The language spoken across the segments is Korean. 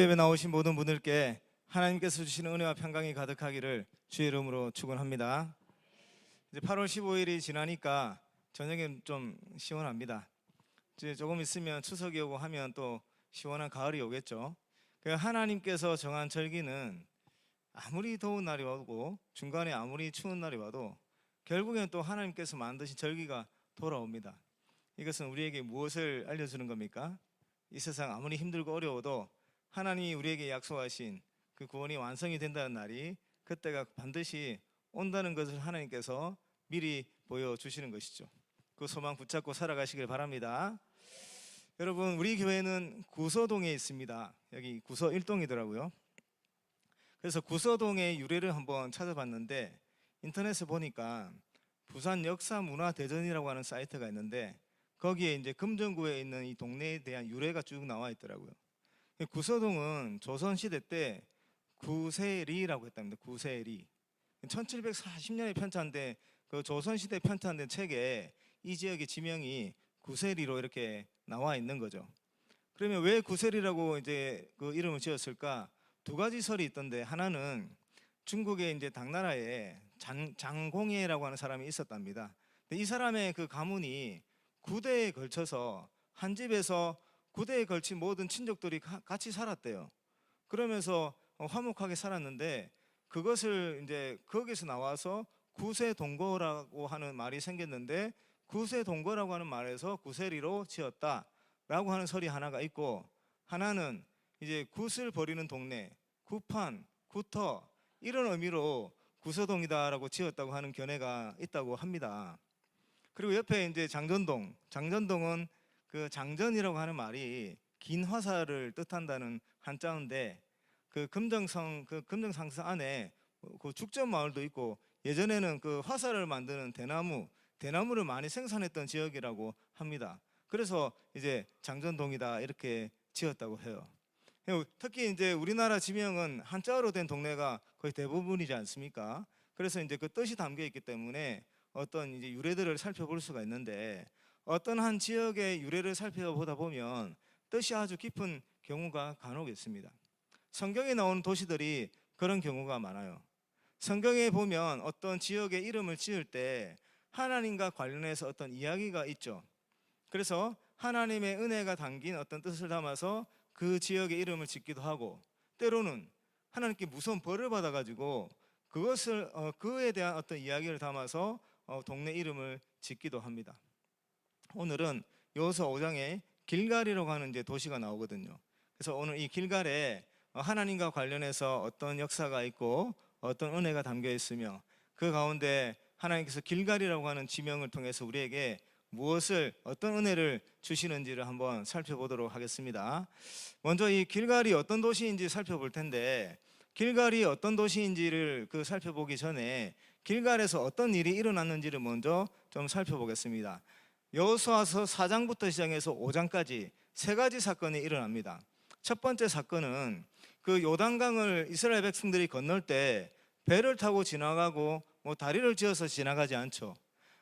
예배 나오신 모든 분들께 하나님께서 주시는 은혜와 평강이 가득하기를 주의 이름으로 축원합니다. 이제 8월 15일이 지나니까 저녁엔 좀 시원합니다. 이제 조금 있으면 추석이 오고 하면 또 시원한 가을이 오겠죠. 하나님께서 정한 절기는 아무리 더운 날이 오고 중간에 아무리 추운 날이 와도 결국엔 또 하나님께서 만드신 절기가 돌아옵니다. 이것은 우리에게 무엇을 알려주는 겁니까? 이 세상 아무리 힘들고 어려워도 하나님이 우리에게 약속하신 그 구원이 완성이 된다는 날이, 그때가 반드시 온다는 것을 하나님께서 미리 보여주시는 것이죠. 그 소망 붙잡고 살아가시길 바랍니다. 여러분, 우리 교회는 구서동에 있습니다. 여기 구서 1동이더라고요. 그래서 구서동의 유래를 한번 찾아봤는데 인터넷에 보니까 부산 역사문화대전이라고 하는 사이트가 있는데 거기에 이제 금정구에 있는 이 동네에 대한 유래가 쭉 나와 있더라고요. 구서동은 조선시대 때 구세리라고 했답니다. 구세리. 1740년에 편찬된 그 조선시대 편찬된 책에 이 지역의 지명이 구세리로 이렇게 나와 있는 거죠. 그러면 왜 구세리라고 이제 그 이름을 지었을까? 두 가지 설이 있던데, 하나는 중국의 이제 당나라에 장공예라고 하는 사람이 있었답니다. 근데 이 사람의 그 가문이 9대에 걸쳐서 한 집에서 9대에 걸친 모든 친족들이 같이 살았대요. 그러면서 화목하게 살았는데 그것을 이제 거기서 나와서 구세동거라고 하는 말이 생겼는데, 구세동거라고 하는 말에서 구세리로 지었다라고 하는 설이 하나가 있고, 하나는 이제 굿을 버리는 동네, 구판, 구터 이런 의미로 구서동이다라고 지었다고 하는 견해가 있다고 합니다. 그리고 옆에 이제 장전동은 그 장전이라고 하는 말이 긴 화살을 뜻한다는 한자인데, 그 금정상서 안에 그 죽전 마을도 있고 예전에는 그 화살을 만드는 대나무를 많이 생산했던 지역이라고 합니다. 그래서 이제 장전동이다 이렇게 지었다고 해요. 특히 이제 우리나라 지명은 한자어로 된 동네가 거의 대부분이지 않습니까? 그래서 이제 그 뜻이 담겨 있기 때문에 어떤 이제 유래들을 살펴볼 수가 있는데, 어떤 한 지역의 유래를 살펴보다 보면 뜻이 아주 깊은 경우가 간혹 있습니다. 성경에 나오는 도시들이 그런 경우가 많아요. 성경에 보면 어떤 지역의 이름을 지을 때 하나님과 관련해서 어떤 이야기가 있죠. 그래서 하나님의 은혜가 담긴 어떤 뜻을 담아서 그 지역의 이름을 짓기도 하고, 때로는 하나님께 무서운 벌을 받아가지고 그에 대한 어떤 이야기를 담아서 동네 이름을 짓기도 합니다. 오늘은 여호수아 5장에 길갈이라고 하는 이제 도시가 나오거든요. 그래서 오늘 이 길갈에 하나님과 관련해서 어떤 역사가 있고 어떤 은혜가 담겨 있으며, 그 가운데 하나님께서 길갈이라고 하는 지명을 통해서 우리에게 어떤 은혜를 주시는지를 한번 살펴보도록 하겠습니다. 먼저 이 길갈이 어떤 도시인지 살펴볼 텐데, 길갈이 어떤 도시인지를 살펴보기 전에 길갈에서 어떤 일이 일어났는지를 먼저 좀 살펴보겠습니다. 여호수아서 4장부터 시작해서 5장까지 세 가지 사건이 일어납니다. 첫 번째 사건은 그 요단강을 이스라엘 백성들이 건널 때 배를 타고 지나가고 다리를 지어서 지나가지 않죠.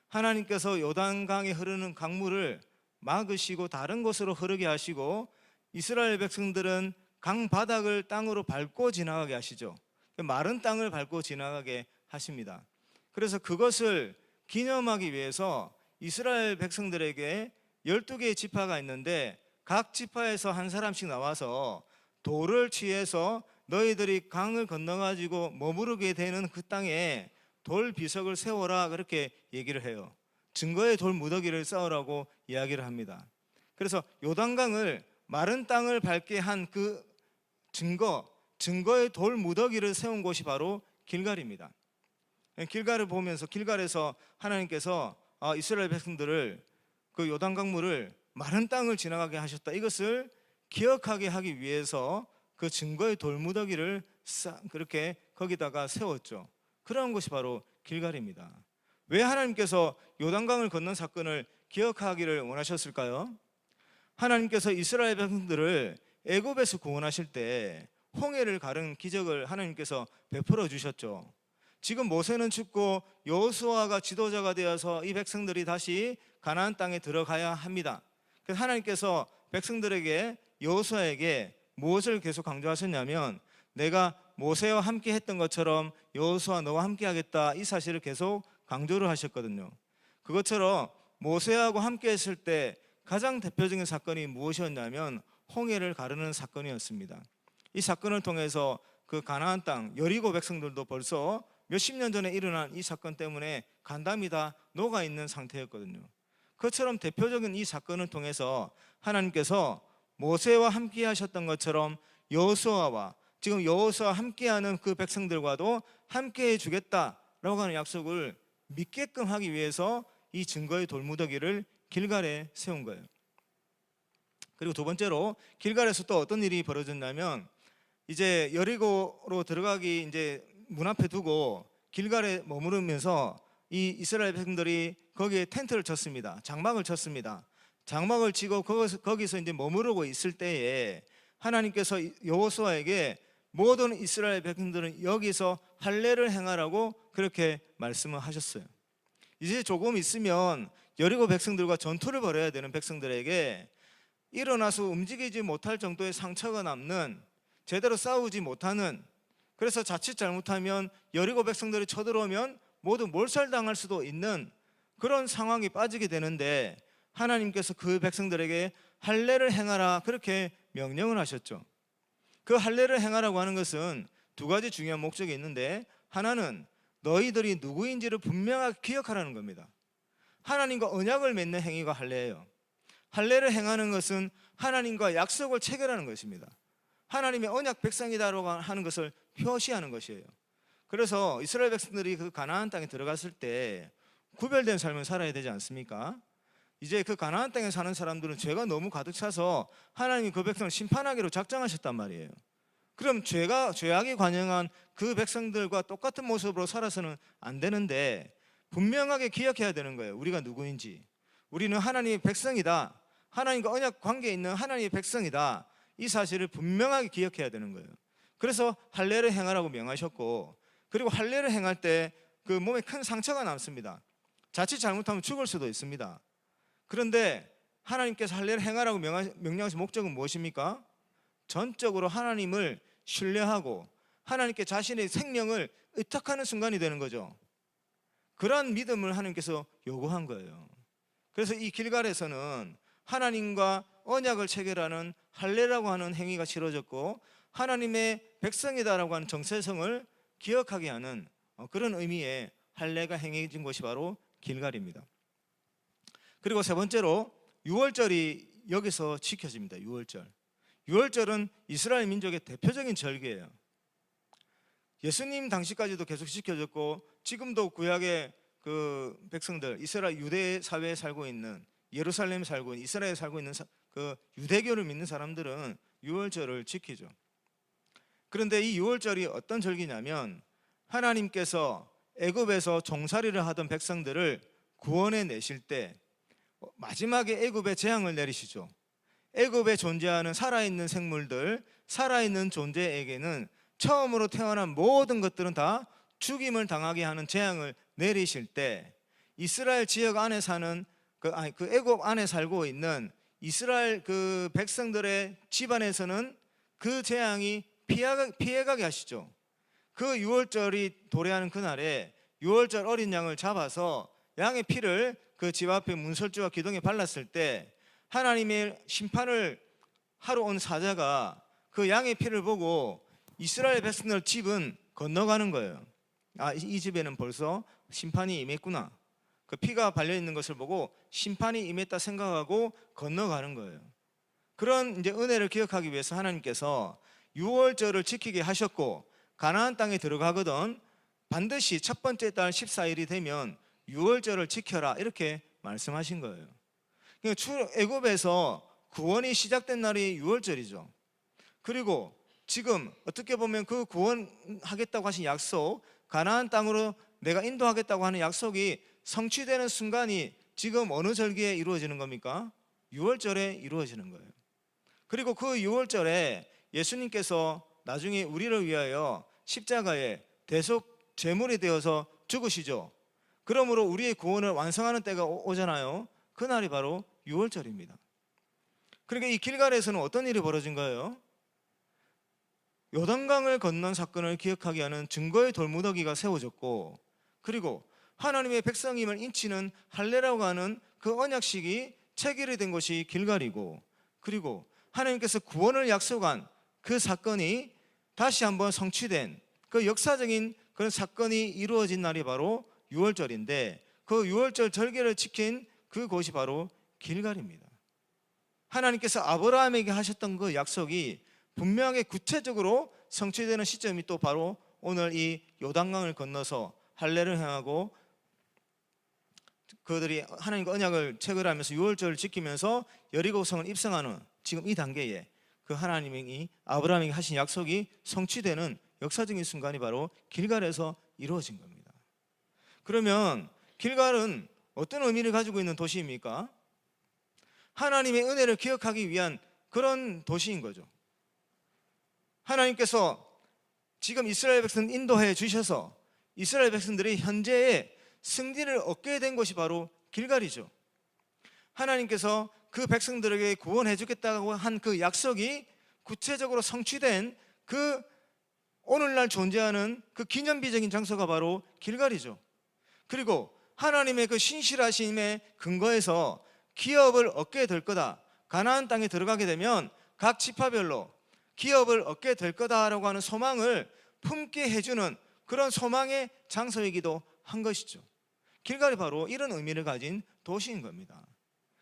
하나님께서 요단강에 흐르는 강물을 막으시고 다른 곳으로 흐르게 하시고, 이스라엘 백성들은 강 바닥을 땅으로 밟고 지나가게 하시죠. 마른 땅을 밟고 지나가게 하십니다. 그래서 그것을 기념하기 위해서 이스라엘 백성들에게 12개의 지파가 있는데 각 지파에서 한 사람씩 나와서 돌을 취해서 너희들이 강을 건너가지고 머무르게 되는 그 땅에 돌 비석을 세워라, 그렇게 얘기를 해요. 증거의 돌 무더기를 쌓으라고 이야기를 합니다. 그래서 요단강을 마른 땅을 밟게 한 그 증거의 돌 무더기를 세운 곳이 바로 길갈입니다. 길갈을 보면서 길갈에서 하나님께서 이스라엘 백성들을 그 요단강물을 마른 땅을 지나가게 하셨다, 이것을 기억하게 하기 위해서 그 증거의 돌무더기를 그렇게 거기다가 세웠죠. 그런 곳이 바로 길갈입니다. 왜 하나님께서 요단강을 건넌 사건을 기억하기를 원하셨을까요? 하나님께서 이스라엘 백성들을 애굽에서 구원하실 때 홍해를 가른 기적을 하나님께서 베풀어 주셨죠. 지금 모세는 죽고 여호수아가 지도자가 되어서 이 백성들이 다시 가나안 땅에 들어가야 합니다. 그래서 하나님께서 백성들에게, 여호수아에게 무엇을 계속 강조하셨냐면 내가 모세와 함께 했던 것처럼 여호수아 너와 함께 하겠다, 이 사실을 계속 강조를 하셨거든요. 그것처럼 모세하고 함께 했을 때 가장 대표적인 사건이 무엇이었냐면 홍해를 가르는 사건이었습니다. 이 사건을 통해서 그 가나안 땅 여리고 백성들도 벌써 몇십 년 전에 일어난 이 사건 때문에 간담이 다 녹아있는 상태였거든요. 그처럼 대표적인 이 사건을 통해서 하나님께서 모세와 함께 하셨던 것처럼 여호수아와 지금 여호수아와 함께하는 그 백성들과도 함께 해주겠다라고 하는 약속을 믿게끔 하기 위해서 이 증거의 돌무더기를 길갈에 세운 거예요. 그리고 두 번째로 길갈에서 또 어떤 일이 벌어졌냐면 이제 여리고로 들어가기 이제 문 앞에 두고 길갈에 머무르면서 이 이스라엘 백성들이 거기에 텐트를 쳤습니다. 장막을 쳤습니다. 장막을 치고 거기서 이제 머무르고 있을 때에 하나님께서 여호수아에게 모든 이스라엘 백성들은 여기서 할례를 행하라고 그렇게 말씀을 하셨어요. 이제 조금 있으면 여리고 백성들과 전투를 벌여야 되는 백성들에게 일어나서 움직이지 못할 정도의 상처가 남는, 제대로 싸우지 못하는, 그래서 자칫 잘못하면 여리고 백성들이 쳐들어오면 모두 몰살당할 수도 있는 그런 상황이 빠지게 되는데 하나님께서 그 백성들에게 할례를 행하라 그렇게 명령을 하셨죠. 그 할례를 행하라고 하는 것은 두 가지 중요한 목적이 있는데, 하나는 너희들이 누구인지를 분명하게 기억하라는 겁니다. 하나님과 언약을 맺는 행위가 할례예요. 할례를 행하는 것은 하나님과 약속을 체결하는 것입니다. 하나님의 언약 백성이다라고 하는 것을 표시하는 것이에요. 그래서 이스라엘 백성들이 그 가나안 땅에 들어갔을 때 구별된 삶을 살아야 되지 않습니까? 이제 그 가나안 땅에 사는 사람들은 죄가 너무 가득 차서 하나님이 그 백성을 심판하기로 작정하셨단 말이에요. 그럼 죄악이 관영한 그 백성들과 똑같은 모습으로 살아서는 안 되는데 분명하게 기억해야 되는 거예요. 우리가 누구인지. 우리는 하나님의 백성이다. 하나님과 언약 관계에 있는 하나님의 백성이다. 이 사실을 분명하게 기억해야 되는 거예요. 그래서 할례를 행하라고 명하셨고, 그리고 할례를 행할 때 그 몸에 큰 상처가 남습니다. 자칫 잘못하면 죽을 수도 있습니다. 그런데 하나님께서 할례를 행하라고 명령하신 목적은 무엇입니까? 전적으로 하나님을 신뢰하고 하나님께 자신의 생명을 의탁하는 순간이 되는 거죠. 그러한 믿음을 하나님께서 요구한 거예요. 그래서 이 길갈에서는 하나님과 언약을 체결하는 할례라고 하는 행위가 치러졌고, 하나님의 백성이다라고 하는 정체성을 기억하게 하는 그런 의미의 할례가 행해진 것이 바로 길갈입니다. 그리고 세 번째로 유월절이 여기서 지켜집니다. 유월절은 이스라엘 민족의 대표적인 절기예요. 예수님 당시까지도 계속 지켜졌고 지금도 구약의 그 백성들, 이스라엘 유대 사회에 살고 있는, 예루살렘에 살고 있는, 이스라엘에 살고 있는 그 유대교를 믿는 사람들은 유월절을 지키죠. 그런데 이 유월절이 어떤 절기냐면 하나님께서 애굽에서 종살이를 하던 백성들을 구원해 내실 때 마지막에 애굽에 재앙을 내리시죠. 애굽에 존재하는 살아있는 생물들, 살아있는 존재에게는 처음으로 태어난 모든 것들은 다 죽임을 당하게 하는 재앙을 내리실 때 이스라엘 지역 안에 사는 그 애굽 안에 살고 있는 이스라엘 그 백성들의 집안에서는 그 재앙이 피해가게 하시죠. 그 유월절이 도래하는 그날에 유월절 어린 양을 잡아서 양의 피를 그 집 앞에 문설주와 기둥에 발랐을 때 하나님의 심판을 하러 온 사자가 그 양의 피를 보고 이스라엘 백성들 집은 건너가는 거예요. 이 집에는 벌써 심판이 임했구나. 그 피가 발려있는 것을 보고 심판이 임했다 생각하고 건너가는 거예요. 그런 이제 은혜를 기억하기 위해서 하나님께서 유월절을 지키게 하셨고, 가나안 땅에 들어가거든 반드시 첫 번째 달 14일이 되면 유월절을 지켜라 이렇게 말씀하신 거예요. 애굽에서 구원이 시작된 날이 유월절이죠. 그리고 지금 어떻게 보면 그 구원하겠다고 하신 약속, 가나안 땅으로 내가 인도하겠다고 하는 약속이 성취되는 순간이 지금 어느 절기에 이루어지는 겁니까? 유월절에 이루어지는 거예요. 그리고 그 유월절에 예수님께서 나중에 우리를 위하여 십자가에 대속 제물이 되어서 죽으시죠. 그러므로 우리의 구원을 완성하는 때가 오잖아요. 그날이 바로 유월절입니다. 그러니까 이 길갈에서는 어떤 일이 벌어진 거예요? 요단강을 건넌 사건을 기억하게 하는 증거의 돌무더기가 세워졌고, 그리고 하나님의 백성임을 인치는 할례라고 하는 그 언약식이 체결이 된 것이 길갈이고, 그리고 하나님께서 구원을 약속한 그 사건이 다시 한번 성취된 그 역사적인 그런 사건이 이루어진 날이 바로 유월절인데, 그 유월절 절기를 지킨 그곳이 바로 길갈입니다. 하나님께서 아브라함에게 하셨던 그 약속이 분명하게 구체적으로 성취되는 시점이 또 바로 오늘 이 요단강을 건너서 할례를 행하고 그들이 하나님과 언약을 체결하면서 유월절을 지키면서 여리고성을 입성하는 지금 이 단계에 그 하나님이 아브라함에게 하신 약속이 성취되는 역사적인 순간이 바로 길갈에서 이루어진 겁니다. 그러면 길갈은 어떤 의미를 가지고 있는 도시입니까? 하나님의 은혜를 기억하기 위한 그런 도시인 거죠. 하나님께서 지금 이스라엘 백성 인도해 주셔서 이스라엘 백성들이 현재의 승리를 얻게 된 것이 바로 길갈이죠. 하나님께서 그 백성들에게 구원해 주겠다고 한 그 약속이 구체적으로 성취된 그 오늘날 존재하는 그 기념비적인 장소가 바로 길갈이죠. 그리고 하나님의 그 신실하심의 근거에서 기업을 얻게 될 거다, 가나안 땅에 들어가게 되면 각 지파별로 기업을 얻게 될 거다라고 하는 소망을 품게 해주는 그런 소망의 장소이기도 한 것이죠. 길갈이 바로 이런 의미를 가진 도시인 겁니다.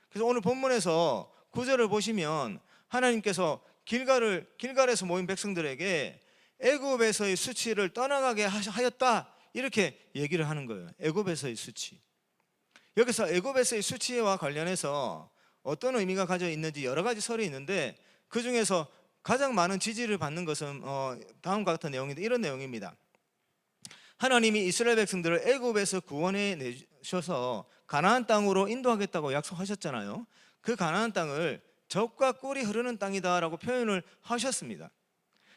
그래서 오늘 본문에서 구절을 보시면 하나님께서 길갈에서 모인 백성들에게 애굽에서의 수치를 떠나가게 하였다, 이렇게 얘기를 하는 거예요. 애굽에서의 수치. 여기서 애굽에서의 수치와 관련해서 어떤 의미가 가져 있는지 여러 가지 설이 있는데, 그 중에서 가장 많은 지지를 받는 것은 다음과 같은 내용인데, 이런 내용입니다. 하나님이 이스라엘 백성들을 애굽에서 구원해 내셔서 가나안 땅으로 인도하겠다고 약속하셨잖아요. 그 가나안 땅을 젖과 꿀이 흐르는 땅이다라고 표현을 하셨습니다.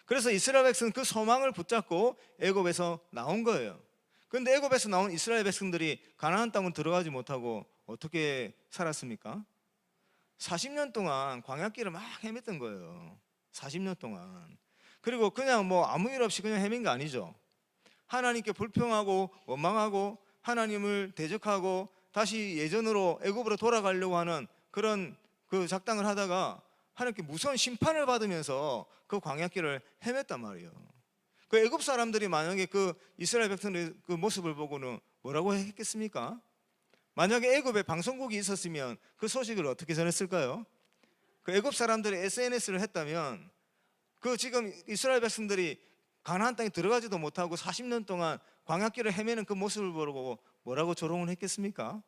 그래서 이스라엘 백성은 그 소망을 붙잡고 애굽에서 나온 거예요. 그런데 애굽에서 나온 이스라엘 백성들이 가나안 땅으로 들어가지 못하고 어떻게 살았습니까? 40년 동안 광야길을 막 헤맸던 거예요. 40년 동안. 그리고 그냥 뭐 아무 일 없이 그냥 헤맨 게 아니죠. 하나님께 불평하고 원망하고 하나님을 대적하고 다시 예전으로 애굽으로 돌아가려고 하는 그런 그 작당을 하다가 하나님께 무서운 심판을 받으면서 그 광야길을 헤맸단 말이에요. 그 애굽 사람들이 만약에 그 이스라엘 백성의 그 모습을 보고는 뭐라고 했겠습니까? 만약에 애굽에 방송국이 있었으면 그 소식을 어떻게 전했을까요? 그 애굽 사람들이 SNS를 했다면 그 지금 이스라엘 백성들이 가나안 땅에 들어가지도 못하고 40년 동안 광야길을 헤매는 그 모습을 보고 뭐라고 조롱을 했겠습니까?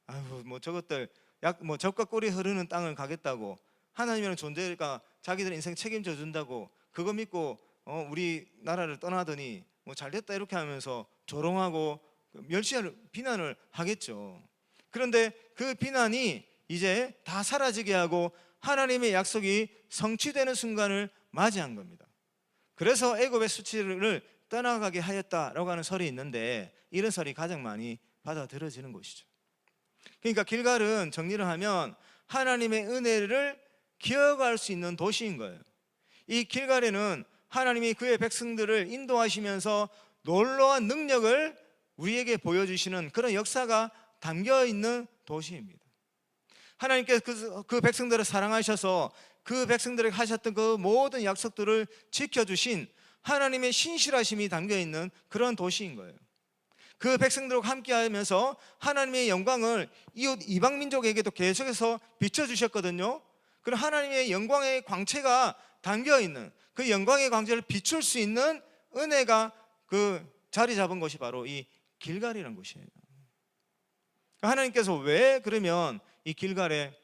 아유, 뭐 저것들 뭐 젖과 꿀이 흐르는 땅을 가겠다고, 하나님이라는 존재가 자기들 인생 책임져 준다고 그거 믿고 우리 나라를 떠나더니 뭐 잘됐다 이렇게 하면서 조롱하고 멸시하는 비난을 하겠죠. 그런데 그 비난이 이제 다 사라지게 하고 하나님의 약속이 성취되는 순간을 맞이한 겁니다. 그래서 애굽의 수치를 떠나가게 하였다라고 하는 설이 있는데, 이런 설이 가장 많이 받아들여지는 것이죠. 그러니까 길갈은 정리를 하면 하나님의 은혜를 기억할 수 있는 도시인 거예요. 이 길갈에는 하나님이 그의 백성들을 인도하시면서 놀라운 능력을 우리에게 보여주시는 그런 역사가 담겨 있는 도시입니다. 하나님께서 그 백성들을 사랑하셔서 그 백성들에게 하셨던 그 모든 약속들을 지켜주신 하나님의 신실하심이 담겨 있는 그런 도시인 거예요. 그 백성들과 함께 하면서 하나님의 영광을 이웃 이방 민족에게도 계속해서 비춰주셨거든요. 그런 하나님의 영광의 광채가 담겨 있는 그 영광의 광채를 비출 수 있는 은혜가 그 자리 잡은 것이 바로 이 길갈이라는 곳이에요. 하나님께서 왜 그러면 이 길갈에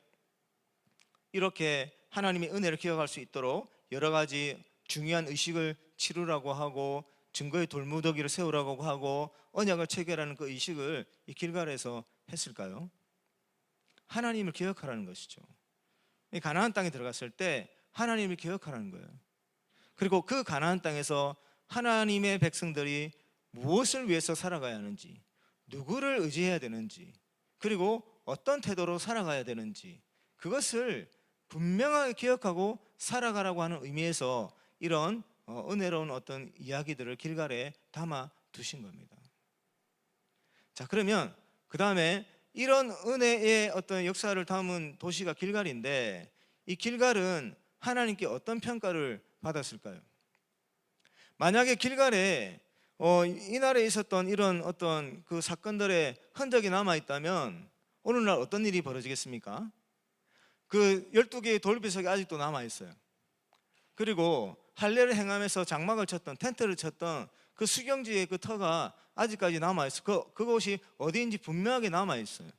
이렇게 하나님의 은혜를 기억할 수 있도록 여러 가지 중요한 의식을 치르라고 하고 증거의 돌무더기를 세우라고 하고 언약을 체결하는 그 의식을 이 길갈에서 했을까요? 하나님을 기억하라는 것이죠. 이 가나안 땅에 들어갔을 때 하나님을 기억하라는 거예요. 그리고 그 가나안 땅에서 하나님의 백성들이 무엇을 위해서 살아가야 하는지, 누구를 의지해야 되는지, 그리고 어떤 태도로 살아가야 되는지, 그것을 분명하게 기억하고 살아가라고 하는 의미에서 이런 은혜로운 어떤 이야기들을 길갈에 담아 두신 겁니다. 자, 그러면 그 다음에 이런 은혜의 어떤 역사를 담은 도시가 길갈인데, 이 길갈은 하나님께 어떤 평가를 받았을까요? 만약에 길갈에 이날에 있었던 이런 어떤 그 사건들의 흔적이 남아 있다면 오늘날 어떤 일이 벌어지겠습니까? 그 12개의 돌비석이 아직도 남아 있어요. 그리고 할례를 행하면서 장막을 쳤던, 텐트를 쳤던 그 수경지의 그 터가 아직까지 남아 있어. 그곳이 어디인지 분명하게 남아 있어요.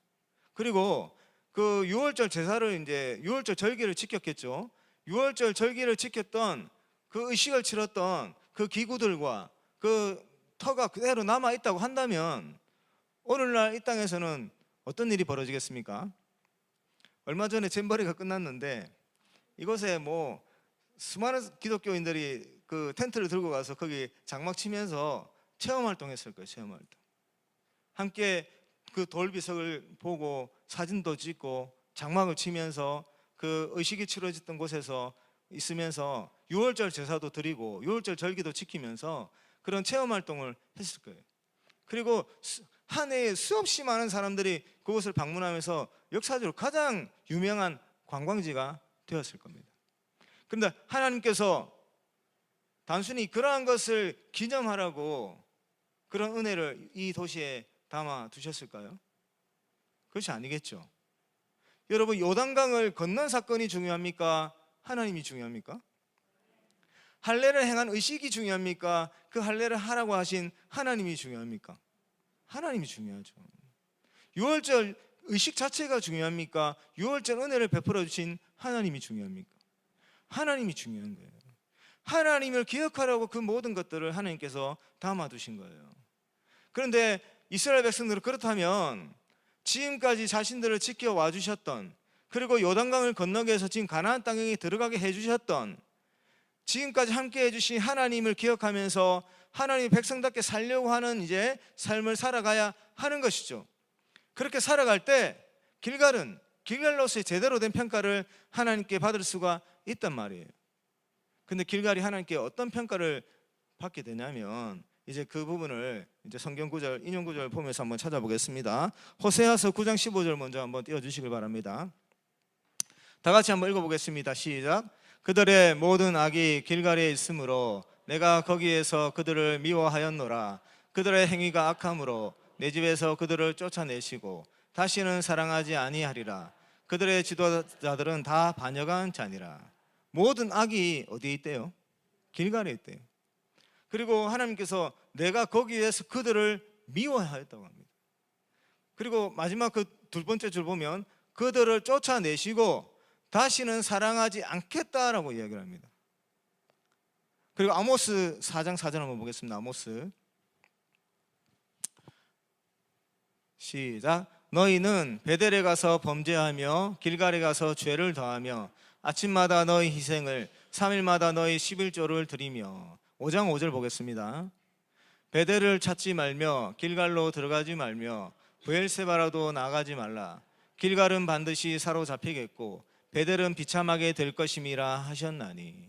그리고 그 6월절 제사를, 이제 6월절 절기를 지켰겠죠. 6월절 절기를 지켰던 그 의식을 치렀던 그 기구들과 그 터가 그대로 남아 있다고 한다면 오늘날 이 땅에서는 어떤 일이 벌어지겠습니까? 얼마 전에 잼버리가 끝났는데 이곳에 뭐 수많은 기독교인들이 그 텐트를 들고 가서 거기 장막 치면서 체험 활동했을 거예요. 체험 활동. 함께 그 돌비석을 보고 사진도 찍고 장막을 치면서 그 의식이 치러졌던 곳에서 있으면서 6월절 제사도 드리고 6월절 절기도 지키면서 그런 체험 활동을 했을 거예요. 그리고 한 해에 수없이 많은 사람들이 그곳을 방문하면서 역사적으로 가장 유명한 관광지가 되었을 겁니다. 그런데 하나님께서 단순히 그러한 것을 기념하라고 그런 은혜를 이 도시에 담아 두셨을까요? 그것이 아니겠죠. 여러분, 요단강을 건넌 사건이 중요합니까? 하나님이 중요합니까? 할례를 행한 의식이 중요합니까? 그 할례를 하라고 하신 하나님이 중요합니까? 하나님이 중요하죠. 6월절 의식 자체가 중요합니까? 6월절 은혜를 베풀어 주신 하나님이 중요합니까? 하나님이 중요한 거예요. 하나님을 기억하라고 그 모든 것들을 하나님께서 담아두신 거예요. 그런데 이스라엘 백성들은 그렇다면 지금까지 자신들을 지켜와 주셨던, 그리고 요단강을 건너게 해서 지금 가나안 땅에 들어가게 해주셨던, 지금까지 함께 해주신 하나님을 기억하면서 하나님의 백성답게 살려고 하는 이제 삶을 살아가야 하는 것이죠. 그렇게 살아갈 때 길갈로서의 제대로 된 평가를 하나님께 받을 수가 있단 말이에요. 근데 길갈이 하나님께 어떤 평가를 받게 되냐면, 이제 그 부분을 이제 성경 구절, 인용 구절 보면서 한번 찾아보겠습니다. 호세아서 9장 15절 먼저 한번 띄워주시길 바랍니다. 다 같이 한번 읽어보겠습니다. 시작. 그들의 모든 악이 길갈에 있으므로 내가 거기에서 그들을 미워하였노라. 그들의 행위가 악함으로 내 집에서 그들을 쫓아내시고 다시는 사랑하지 아니하리라. 그들의 지도자들은 다 반역한 자니라. 모든 악이 어디에 있대요? 길갈에 있대요. 그리고 하나님께서 내가 거기에서 그들을 미워하였다고 합니다. 그리고 마지막 그 두 번째 줄 보면 그들을 쫓아내시고 다시는 사랑하지 않겠다라고 이야기를 합니다. 그리고 아모스 4장 4절 한번 보겠습니다. 아모스 시작. 너희는 베델에 가서 범죄하며 길갈에 가서 죄를 더하며 아침마다 너희 희생을 3일마다 너희 11조를 드리며. 5장 5절 보겠습니다. 베델을 찾지 말며 길갈로 들어가지 말며 브엘세바라도 나가지 말라. 길갈은 반드시 사로잡히겠고 베델은 비참하게 될 것임이라 하셨나니.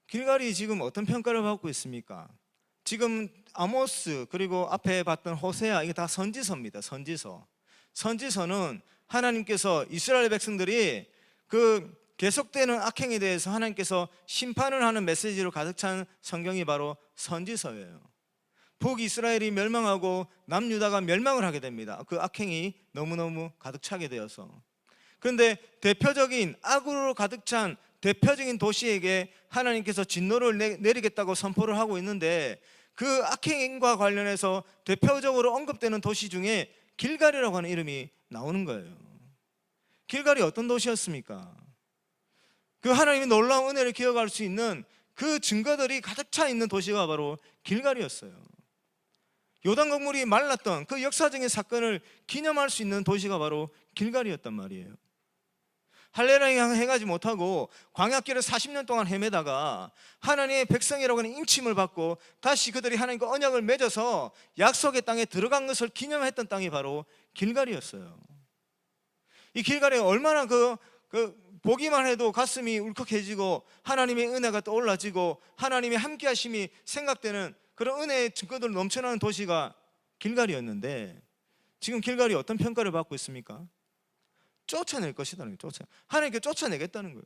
길갈이 지금 어떤 평가를 받고 있습니까? 지금 아모스 그리고 앞에 봤던 호세아, 이게 다 선지서입니다. 선지서는 하나님께서 이스라엘 백성들이 그 계속되는 악행에 대해서 하나님께서 심판을 하는 메시지로 가득 찬 성경이 바로 선지서예요. 북이스라엘이 멸망하고 남유다가 멸망을 하게 됩니다. 그 악행이 너무너무 가득 차게 되어서. 그런데 대표적인 악으로 가득 찬 대표적인 도시에게 하나님께서 진노를 내리겠다고 선포를 하고 있는데, 그 악행과 관련해서 대표적으로 언급되는 도시 중에 길갈이라고 하는 이름이 나오는 거예요. 길갈이 어떤 도시였습니까? 그 하나님의 놀라운 은혜를 기억할 수 있는 그 증거들이 가득 차 있는 도시가 바로 길갈이었어요. 요단 강물이 말랐던 그 역사적인 사건을 기념할 수 있는 도시가 바로 길갈이었단 말이에요. 할례를 행하지 못하고 광야길을 40년 동안 헤매다가 하나님의 백성이라고 하는 인침을 받고 다시 그들이 하나님과 언약을 맺어서 약속의 땅에 들어간 것을 기념했던 땅이 바로 길갈이었어요. 이 길갈이 얼마나 그 보기만 해도 가슴이 울컥해지고 하나님의 은혜가 떠올라지고 하나님의 함께 하심이 생각되는 그런 은혜의 증거들 넘쳐나는 도시가 길갈이었는데, 지금 길갈이 어떤 평가를 받고 있습니까? 쫓아낼 것이다는 거예요. 하나님께 쫓아내겠다는 거예요.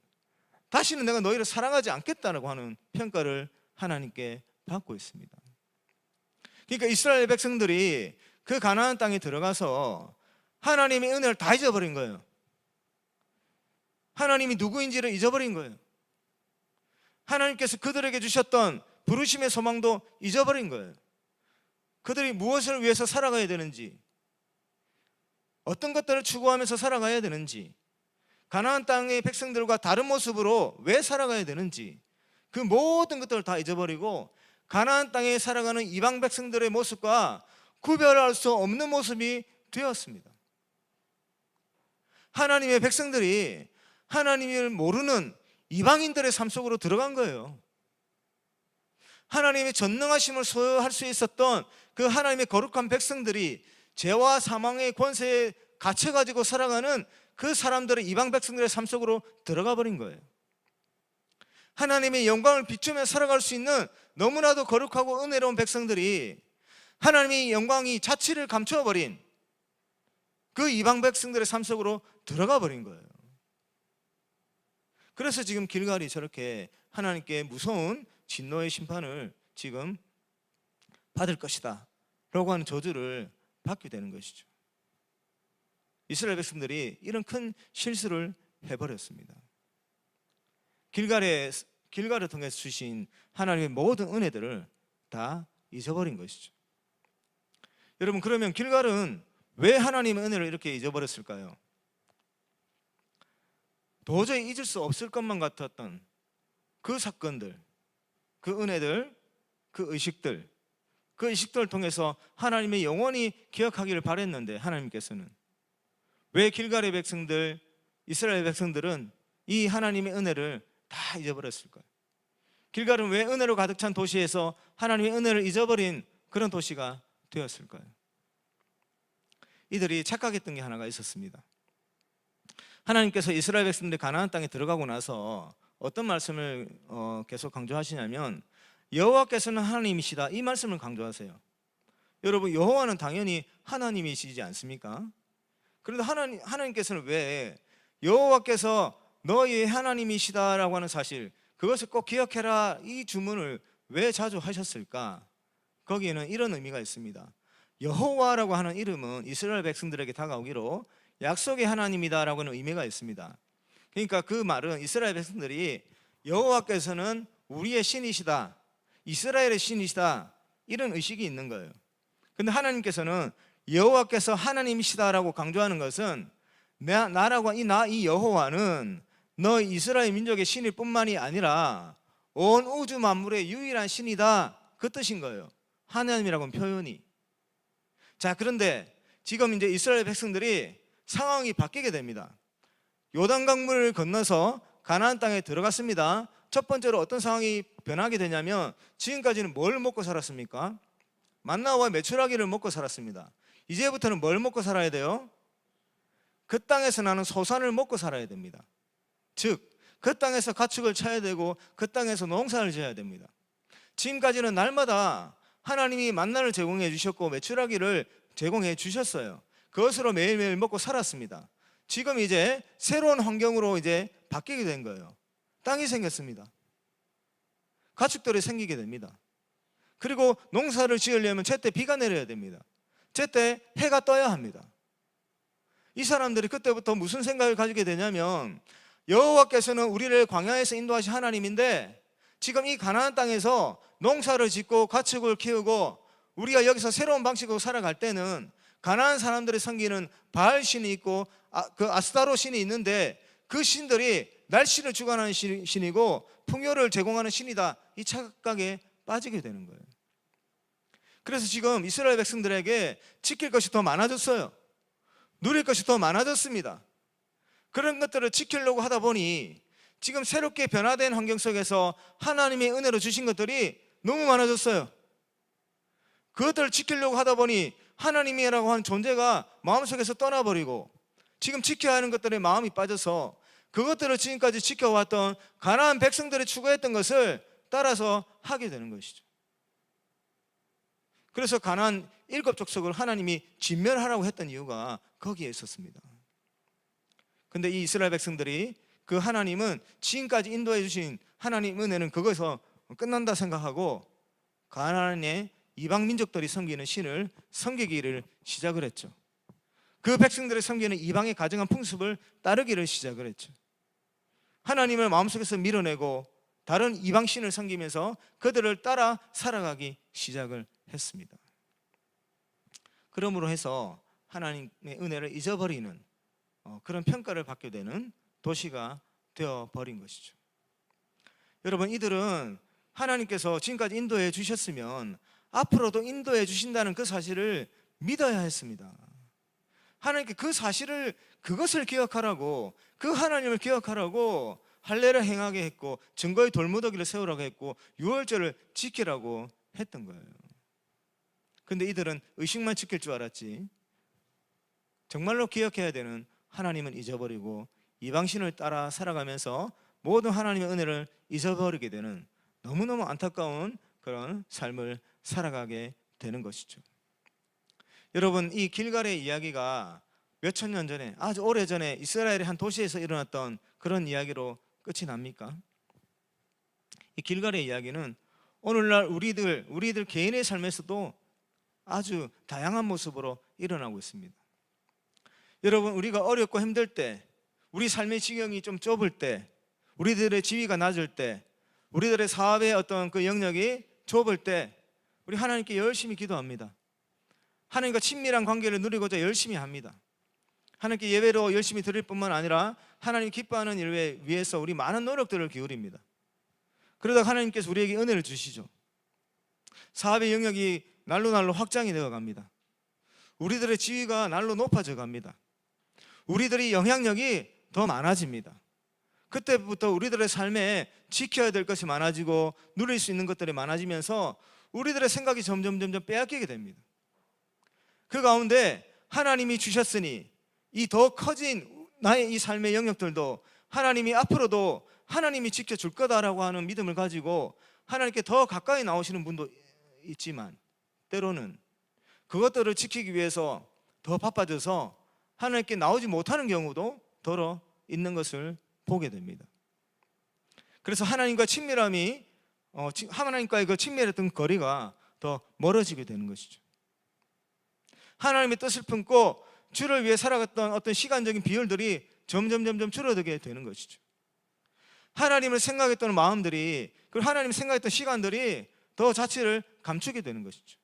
다시는 내가 너희를 사랑하지 않겠다라고 하는 평가를 하나님께 받고 있습니다. 그러니까 이스라엘 백성들이 그 가나안 땅에 들어가서 하나님의 은혜를 다 잊어버린 거예요. 하나님이 누구인지를 잊어버린 거예요. 하나님께서 그들에게 주셨던 부르심의 소망도 잊어버린 거예요. 그들이 무엇을 위해서 살아가야 되는지, 어떤 것들을 추구하면서 살아가야 되는지, 가나안 땅의 백성들과 다른 모습으로 왜 살아가야 되는지, 그 모든 것들을 다 잊어버리고 가나안 땅에 살아가는 이방 백성들의 모습과 구별할 수 없는 모습이 되었습니다. 하나님의 백성들이 하나님을 모르는 이방인들의 삶 속으로 들어간 거예요. 하나님의 전능하심을 소유할 수 있었던 그 하나님의 거룩한 백성들이 죄와 사망의 권세에 갇혀가지고 살아가는 그 사람들의 이방 백성들의 삶 속으로 들어가 버린 거예요. 하나님의 영광을 비추며 살아갈 수 있는 너무나도 거룩하고 은혜로운 백성들이 하나님의 영광이 자취를 감춰버린 그 이방 백성들의 삶 속으로 들어가 버린 거예요. 그래서 지금 길갈이 저렇게 하나님께 무서운 진노의 심판을 지금 받을 것이다 라고 하는 저주를 받게 되는 것이죠. 이스라엘 백성들이 이런 큰 실수를 해버렸습니다. 길갈을 통해서 주신 하나님의 모든 은혜들을 다 잊어버린 것이죠. 여러분, 그러면 길갈은 왜 하나님의 은혜를 이렇게 잊어버렸을까요? 도저히 잊을 수 없을 것만 같았던 그 사건들, 그 은혜들, 그 의식들을 통해서 하나님의 영원히 기억하기를 바랬는데, 하나님께서는 왜 길갈의 백성들, 이스라엘 백성들은 이 하나님의 은혜를 다 잊어버렸을까요? 길갈은 왜 은혜로 가득 찬 도시에서 하나님의 은혜를 잊어버린 그런 도시가 되었을까요? 이들이 착각했던 게 하나가 있었습니다. 하나님께서 이스라엘 백성들이 가나안 땅에 들어가고 나서 어떤 말씀을 계속 강조하시냐면, 여호와께서는 하나님이시다, 이 말씀을 강조하세요. 여러분, 여호와는 당연히 하나님이시지 않습니까? 그런데 하나님께서는 왜 여호와께서 너희의 하나님이시다라고 하는 사실, 그것을 꼭 기억해라, 이 주문을 왜 자주 하셨을까? 거기에는 이런 의미가 있습니다. 여호와라고 하는 이름은 이스라엘 백성들에게 다가오기로 약속의 하나님이다라고 하는 의미가 있습니다. 그러니까 그 말은 이스라엘 백성들이 여호와께서는 우리의 신이시다, 이스라엘의 신이시다, 이런 의식이 있는 거예요. 그런데 하나님께서는 여호와께서 하나님이시다라고 강조하는 것은 나라고 이 여호와는 너 이스라엘 민족의 신일 뿐만이 아니라 온 우주 만물의 유일한 신이다, 그 뜻인 거예요. 하나님이라고는 표현이. 자, 그런데 지금 이제 이스라엘 백성들이 상황이 바뀌게 됩니다. 요단강물을 건너서 가나안 땅에 들어갔습니다. 첫 번째로 어떤 상황이 변하게 되냐면, 지금까지는 뭘 먹고 살았습니까? 만나와 메추라기를 먹고 살았습니다. 이제부터는 뭘 먹고 살아야 돼요? 그 땅에서 나는 소산을 먹고 살아야 됩니다. 즉, 그 땅에서 가축을 쳐야 되고 그 땅에서 농사를 지어야 됩니다. 지금까지는 날마다 하나님이 만나를 제공해 주셨고 메추라기를 제공해 주셨어요. 그것으로 매일매일 먹고 살았습니다. 지금 이제 새로운 환경으로 이제 바뀌게 된 거예요. 땅이 생겼습니다. 가축들이 생기게 됩니다. 그리고 농사를 지으려면 제때 비가 내려야 됩니다. 제때 해가 떠야 합니다. 이 사람들이 그때부터 무슨 생각을 가지게 되냐면, 여호와께서는 우리를 광야에서 인도하신 하나님인데 지금 이 가나안 땅에서 농사를 짓고 가축을 키우고 우리가 여기서 새로운 방식으로 살아갈 때는 가나안 사람들이 섬기는 바알 신이 있고 그 아스타로 신이 있는데, 그 신들이 날씨를 주관하는 신이고 풍요를 제공하는 신이다, 이 착각에 빠지게 되는 거예요. 그래서 지금 이스라엘 백성들에게 지킬 것이 더 많아졌어요. 누릴 것이 더 많아졌습니다. 그런 것들을 지키려고 하다 보니 지금 새롭게 변화된 환경 속에서 하나님의 은혜로 주신 것들이 너무 많아졌어요. 그것들을 지키려고 하다 보니 하나님이라고 하는 존재가 마음속에서 떠나버리고 지금 지켜야 하는 것들에 마음이 빠져서 그것들을 지금까지 지켜왔던 가나안 백성들이 추구했던 것을 따라서 하게 되는 것이죠. 그래서 가나안 7족속을 하나님이 진멸하라고 했던 이유가 거기에 있었습니다. 근데 이 이스라엘 백성들이 그 하나님은 지금까지 인도해 주신 하나님 은혜는 그거에서 끝난다 생각하고 가나안의 이방 민족들이 섬기는 신을 섬기기를 시작을 했죠. 그 백성들이 섬기는 이방의 가증한 풍습을 따르기를 시작을 했죠. 하나님을 마음속에서 밀어내고 다른 이방 신을 섬기면서 그들을 따라 살아가기 시작을 했습니다. 그러므로 해서 하나님의 은혜를 잊어버리는 그런 평가를 받게 되는 도시가 되어버린 것이죠. 여러분, 이들은 하나님께서 지금까지 인도해 주셨으면 앞으로도 인도해 주신다는 그 사실을 믿어야 했습니다. 하나님께 그 사실을, 그것을 기억하라고, 그 하나님을 기억하라고 할례를 행하게 했고 증거의 돌무더기를 세우라고 했고 유월절을 지키라고 했던 거예요. 근데 이들은 의식만 지킬 줄 알았지 정말로 기억해야 되는 하나님은 잊어버리고 이방신을 따라 살아가면서 모든 하나님의 은혜를 잊어버리게 되는 너무너무 안타까운 그런 삶을 살아가게 되는 것이죠. 여러분, 이 길갈의 이야기가 몇천 년 전에, 아주 오래전에 이스라엘의 한 도시에서 일어났던 그런 이야기로 끝이 납니까? 이 길갈의 이야기는 오늘날 우리들 개인의 삶에서도 아주 다양한 모습으로 일어나고 있습니다. 여러분, 우리가 어렵고 힘들 때, 우리 삶의 지경이 좀 좁을 때, 우리들의 지위가 낮을 때, 우리들의 사업의 어떤 그 영역이 좁을 때 우리 하나님께 열심히 기도합니다. 하나님과 친밀한 관계를 누리고자 열심히 합니다. 하나님께 예배로 열심히 드릴 뿐만 아니라 하나님 기뻐하는 일을 위해서 우리 많은 노력들을 기울입니다. 그러다 하나님께서 우리에게 은혜를 주시죠. 사업의 영역이 날로 확장이 되어 갑니다. 우리들의 지위가 날로 높아져 갑니다. 우리들의 영향력이 더 많아집니다. 그때부터 우리들의 삶에 지켜야 될 것이 많아지고 누릴 수 있는 것들이 많아지면서 우리들의 생각이 점점 빼앗기게 됩니다. 그 가운데 하나님이 주셨으니 이 더 커진 나의 이 삶의 영역들도 하나님이 앞으로도 하나님이 지켜줄 거다라고 하는 믿음을 가지고 하나님께 더 가까이 나오시는 분도 있지만 때로는 그것들을 지키기 위해서 더 바빠져서 하나님께 나오지 못하는 경우도 더러 있는 것을 보게 됩니다. 그래서 하나님과 친밀함이 하나님과의 그 친밀했던 거리가 더 멀어지게 되는 것이죠. 하나님의 뜻을 품고 주를 위해 살아갔던 어떤 시간적인 비율들이 점점 줄어들게 되는 것이죠. 하나님을 생각했던 마음들이, 그리고 하나님을 생각했던 시간들이 더 자취를 감추게 되는 것이죠.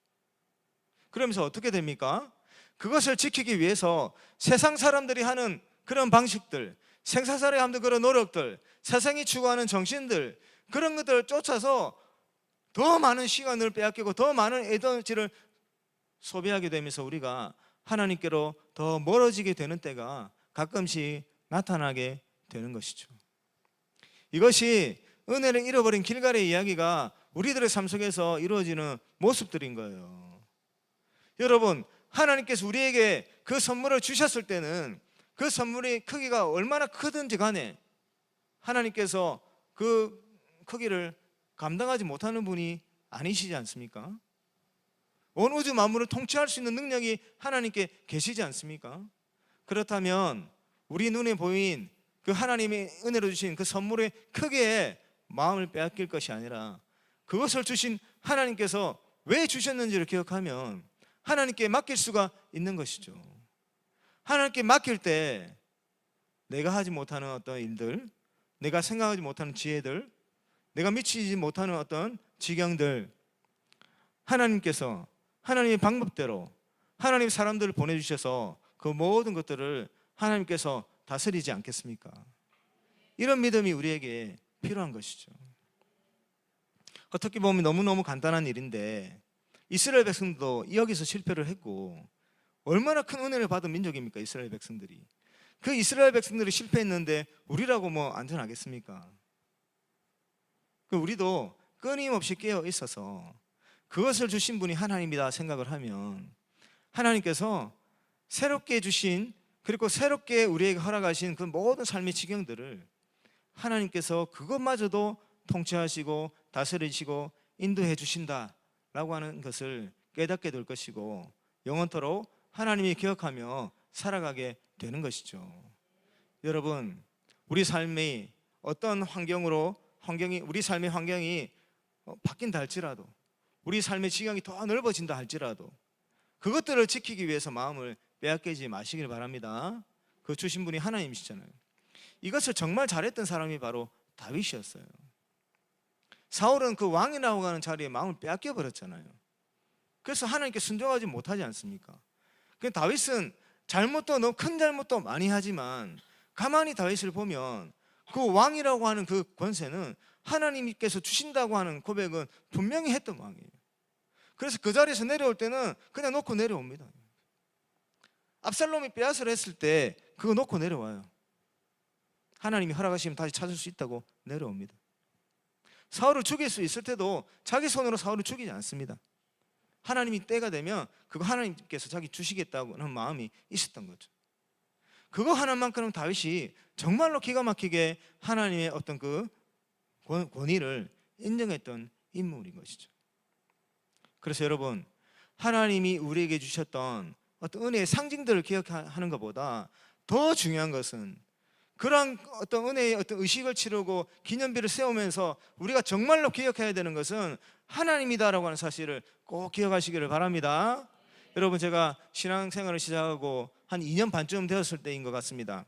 그러면서 어떻게 됩니까? 그것을 지키기 위해서 세상 사람들이 하는 그런 방식들, 생사살에 하는 그런 노력들, 세상이 추구하는 정신들, 그런 것들을 쫓아서 더 많은 시간을 빼앗기고 더 많은 에너지를 소비하게 되면서 우리가 하나님께로 더 멀어지게 되는 때가 가끔씩 나타나게 되는 것이죠. 이것이 은혜를 잃어버린 길갈의 이야기가 우리들의 삶 속에서 이루어지는 모습들인 거예요. 여러분, 하나님께서 우리에게 그 선물을 주셨을 때는 그 선물의 크기가 얼마나 크든지 간에 하나님께서 그 크기를 감당하지 못하는 분이 아니시지 않습니까? 온 우주 만물을 통치할 수 있는 능력이 하나님께 계시지 않습니까? 그렇다면 우리 눈에 보인 그 하나님의 은혜로 주신 그 선물의 크기에 마음을 빼앗길 것이 아니라 그것을 주신 하나님께서 왜 주셨는지를 기억하면 하나님께 맡길 수가 있는 것이죠. 하나님께 맡길 때 내가 하지 못하는 어떤 일들, 내가 생각하지 못하는 지혜들, 내가 미치지 못하는 어떤 지경들, 하나님께서 하나님의 방법대로 하나님 사람들을 보내주셔서 그 모든 것들을 하나님께서 다스리지 않겠습니까? 이런 믿음이 우리에게 필요한 것이죠. 어떻게 보면 너무너무 간단한 일인데 이스라엘 백성도 여기서 실패를 했고 얼마나 큰 은혜를 받은 민족입니까? 이스라엘 백성들이. 그 이스라엘 백성들이 실패했는데 우리라고 뭐 안전하겠습니까? 우리도 끊임없이 깨어 있어서 그것을 주신 분이 하나님이다 생각을 하면 하나님께서 새롭게 주신 그리고 새롭게 우리에게 허락하신 그 모든 삶의 지경들을 하나님께서 그것마저도 통치하시고 다스리시고 인도해 주신다라고 하는 것을 깨닫게 될 것이고, 영원토록 하나님이 기억하며 살아가게 되는 것이죠. 여러분, 우리 삶이 어떤 우리 삶의 환경이 바뀐다 할지라도, 우리 삶의 지경이 더 넓어진다 할지라도 그것들을 지키기 위해서 마음을 빼앗기지 마시길 바랍니다. 그 주신 분이 하나님이시잖아요. 이것을 정말 잘했던 사람이 바로 다윗이었어요. 사울은 그 왕이라고 하는 자리에 마음을 빼앗겨 버렸잖아요. 그래서 하나님께 순종하지 못하지 않습니까? 다윗은 너무 큰 잘못도 많이 하지만 가만히 다윗을 보면 그 왕이라고 하는 그 권세는 하나님께서 주신다고 하는 고백은 분명히 했던 왕이에요. 그래서 그 자리에서 내려올 때는 그냥 놓고 내려옵니다. 압살롬이 빼앗으려 했을 때 그거 놓고 내려와요. 하나님이 허락하시면 다시 찾을 수 있다고 내려옵니다. 사울을 죽일 수 있을 때도 자기 손으로 사울을 죽이지 않습니다. 하나님이 때가 되면 그거 하나님께서 자기 주시겠다고 하는 마음이 있었던 거죠. 그거 하나만큼은 다윗이 정말로 기가 막히게 하나님의 어떤 그 권위를 인정했던 인물인 것이죠. 그래서 여러분, 하나님이 우리에게 주셨던 어떤 은혜의 상징들을 기억하는 것보다 더 중요한 것은, 그런 어떤 은혜의 어떤 의식을 치르고 기념비를 세우면서 우리가 정말로 기억해야 되는 것은 하나님이다라고 하는 사실을 꼭 기억하시기를 바랍니다. 여러분, 제가 신앙생활을 시작하고 한 2년 반쯤 되었을 때인 것 같습니다.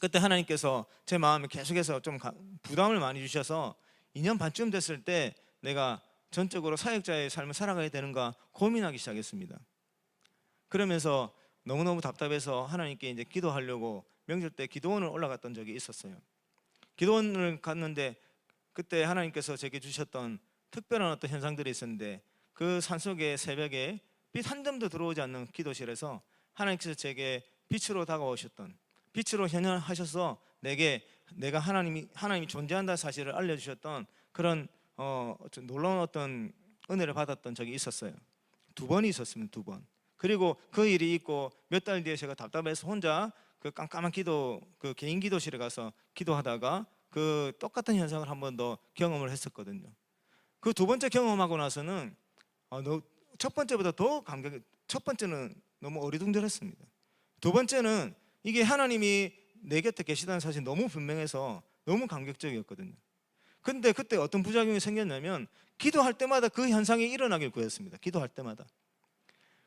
그때 하나님께서 제 마음에 계속해서 좀 부담을 많이 주셔서 2년 반쯤 됐을 때 내가 전적으로 사역자의 삶을 살아가야 되는가 고민하기 시작했습니다. 그러면서 너무너무 답답해서 하나님께 이제 기도하려고 명절 때 기도원을 올라갔던 적이 있었어요. 기도원을 갔는데 그때 하나님께서 제게 주셨던 특별한 어떤 현상들이 있었는데, 그 산속의 새벽에 빛 한 점도 들어오지 않는 기도실에서 하나님께서 제게 빛으로 다가오셨던, 빛으로 현현하셔서 내가 하나님이 존재한다는 사실을 알려주셨던 그런 놀라운 어떤 은혜를 받았던 적이 있었어요. 2번이 있었습니다. 2번. 그리고 그 일이 있고 몇 달 뒤에 제가 답답해서 혼자 그 깜깜한 그 개인 기도실에 가서 기도하다가 그 똑같은 현상을 한 번 더 경험을 했었거든요. 그 2번째 경험하고 나서는 첫 번째보다 더 첫 번째는 너무 어리둥절했습니다. 2번째는 이게 하나님이 내 곁에 계시다는 사실이 너무 분명해서 너무 감격적이었거든요. 근데 그때 어떤 부작용이 생겼냐면, 기도할 때마다 그 현상이 일어나길 구했습니다. 기도할 때마다.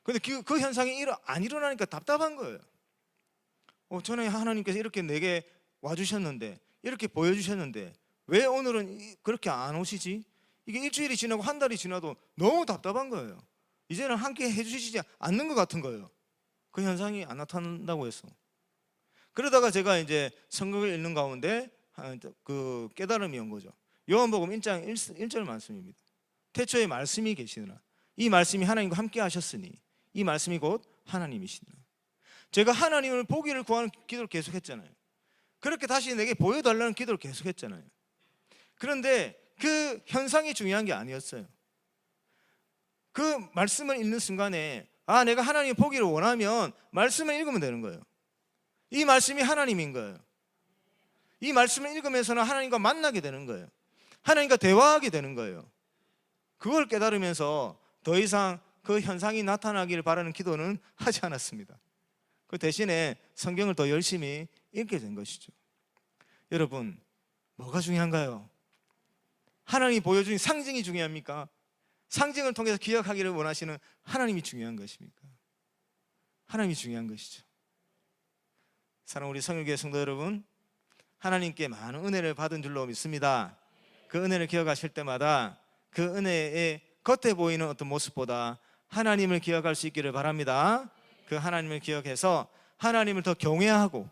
근데 그 현상이 안 일어나니까 답답한 거예요. 전에 하나님께서 이렇게 내게 와주셨는데, 이렇게 보여주셨는데 왜 오늘은 그렇게 안 오시지? 이게 일주일이 지나고 한 달이 지나도 너무 답답한 거예요. 이제는 함께 해주시지 않는 것 같은 거예요. 그 현상이 안 나타난다고 해서. 그러다가 제가 이제 성경을 읽는 가운데 그 깨달음이 온 거죠. 요한복음 1장 1절 말씀입니다. 태초에 말씀이 계시느라 이 말씀이 하나님과 함께 하셨으니 이 말씀이 곧 하나님이시니라. 제가 하나님을 보기를 구하는 기도를 계속했잖아요. 그렇게 다시 내게 보여달라는 기도를 계속했잖아요. 그런데 그 현상이 중요한 게 아니었어요. 그 말씀을 읽는 순간에 내가 하나님을 보기를 원하면 말씀을 읽으면 되는 거예요. 이 말씀이 하나님인 거예요. 이 말씀을 읽으면서는 하나님과 만나게 되는 거예요. 하나님과 대화하게 되는 거예요. 그걸 깨달으면서 더 이상 그 현상이 나타나기를 바라는 기도는 하지 않았습니다. 그 대신에 성경을 더 열심히 읽게 된 것이죠. 여러분, 뭐가 중요한가요? 하나님이 보여준 상징이 중요합니까? 상징을 통해서 기억하기를 원하시는 하나님이 중요한 것입니까? 하나님이 중요한 것이죠. 사랑하는 우리 성일교회 성도 여러분, 하나님께 많은 은혜를 받은 줄로 믿습니다. 그 은혜를 기억하실 때마다 그 은혜의 겉에 보이는 어떤 모습보다 하나님을 기억할 수 있기를 바랍니다. 그 하나님을 기억해서 하나님을 더 경외하고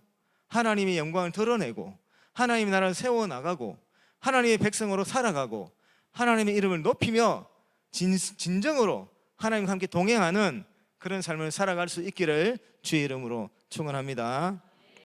하나님의 영광을 드러내고 하나님의 나라를 세워나가고 하나님의 백성으로 살아가고 하나님의 이름을 높이며 진정으로 하나님과 함께 동행하는 그런 삶을 살아갈 수 있기를 주의 이름으로 축원합니다.